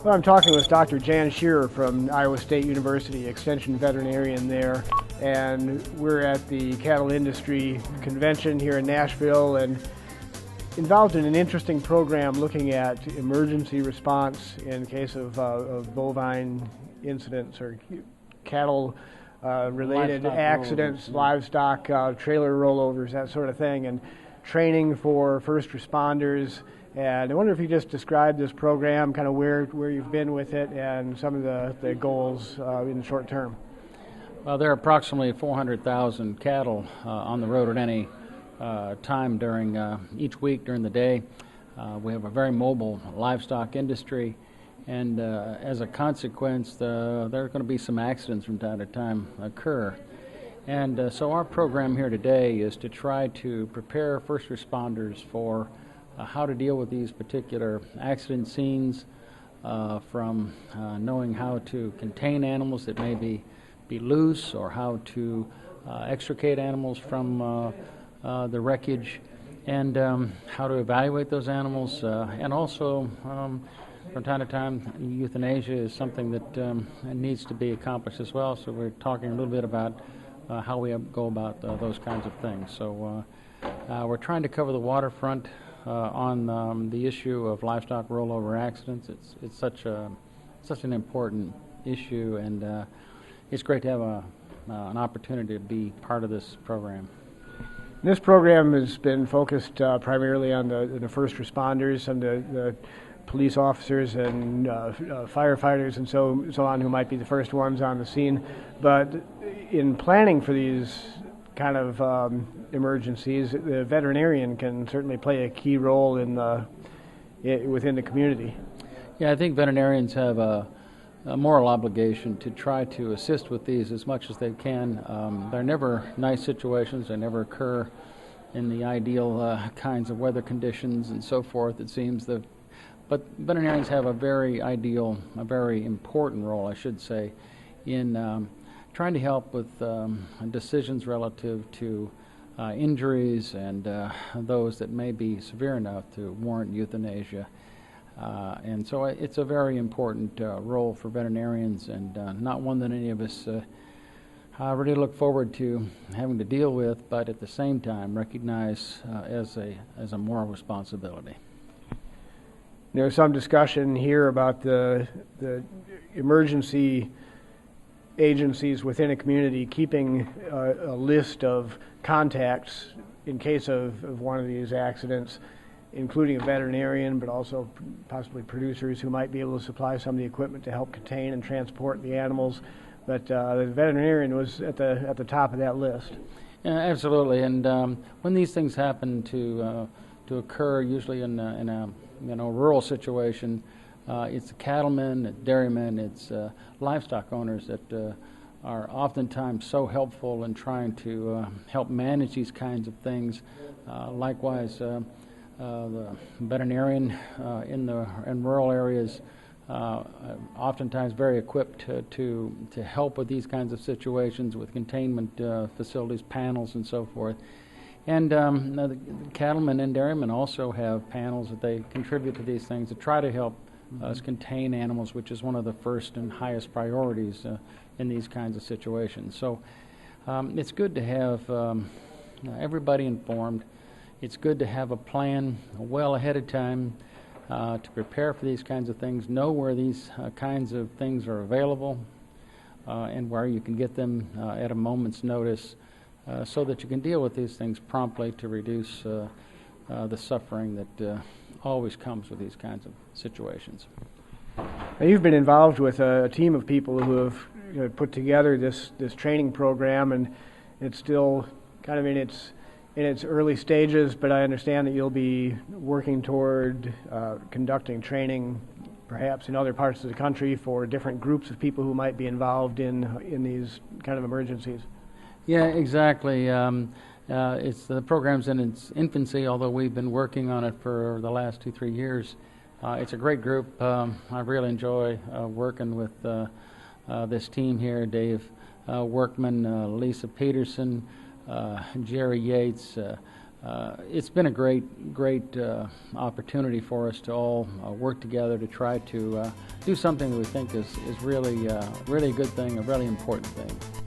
Well, I'm talking with Dr. Jan Shearer from Iowa State University, Extension veterinarian there, and we're at the Cattle Industry Convention here in Nashville and involved in an interesting program looking at emergency response in case of bovine incidents or cattle related accidents, livestock, trailer rollovers, that sort of thing, and training for first responders. And I wonder if you just describe this program, kind of where you've been with it and some of the goals in the short term. Well, there are approximately 400,000 cattle on the road at any time during each week during the day. We have a very mobile livestock industry, and as a consequence, there are going to be some accidents from time to time occur. And so our program here today is to try to prepare first responders for how to deal with these particular accident scenes, from knowing how to contain animals that may be loose, or how to extricate animals from the wreckage, and how to evaluate those animals, and also from time to time euthanasia is something that needs to be accomplished as well. So we're talking a little bit about how we go about those kinds of things. So we're trying to cover the waterfront on the issue of livestock rollover accidents. It's such an important issue, and it's great to have an opportunity to be part of this program. This program has been focused primarily on the first responders and the police officers and firefighters and so on, who might be the first ones on the scene. But in planning for these kind of emergencies, the veterinarian can certainly play a key role within the community. Yeah, I think veterinarians have a moral obligation to try to assist with these as much as they can. They're never nice situations. They never occur in the ideal kinds of weather conditions and so forth, it seems. But veterinarians have a very important role, I should say, in trying to help with decisions relative to injuries and those that may be severe enough to warrant euthanasia. And so it's a very important role for veterinarians, and not one that any of us really look forward to having to deal with, but at the same time recognize as a moral responsibility. There's some discussion here about the emergency agencies within a community keeping a list of contacts in case of one of these accidents, including a veterinarian, but also possibly producers who might be able to supply some of the equipment to help contain and transport the animals. But the veterinarian was at the top of that list. Yeah, absolutely. And when these things happen to occur, usually in a rural situation, it's the cattlemen, dairymen, it's livestock owners that are oftentimes so helpful in trying to help manage these kinds of things. Likewise, the veterinarian in rural areas oftentimes very equipped to help with these kinds of situations, with containment facilities, panels, and so forth. And the cattlemen and dairymen also have panels that they contribute to these things to try to help us contain animals, which is one of the first and highest priorities in these kinds of situations. So it's good to have everybody informed. It's good to have a plan well ahead of time to prepare for these kinds of things, know where these kinds of things are available, and where you can get them at a moment's notice, so that you can deal with these things promptly to reduce the suffering that always comes with these kinds of situations. Now, you've been involved with a team of people who have put together this training program, and it's still kind of in its early stages, but I understand that you'll be working toward conducting training perhaps in other parts of the country for different groups of people who might be involved in these kind of emergencies. Yeah, exactly. The program's in its infancy, although we've been working on it for the last 2-3 years. It's a great group. I really enjoy working with this team here: Dave Workman, Lisa Peterson, Jerry Yates, It's been a great opportunity for us to all work together to try to do something that we think is really a good thing, a really important thing.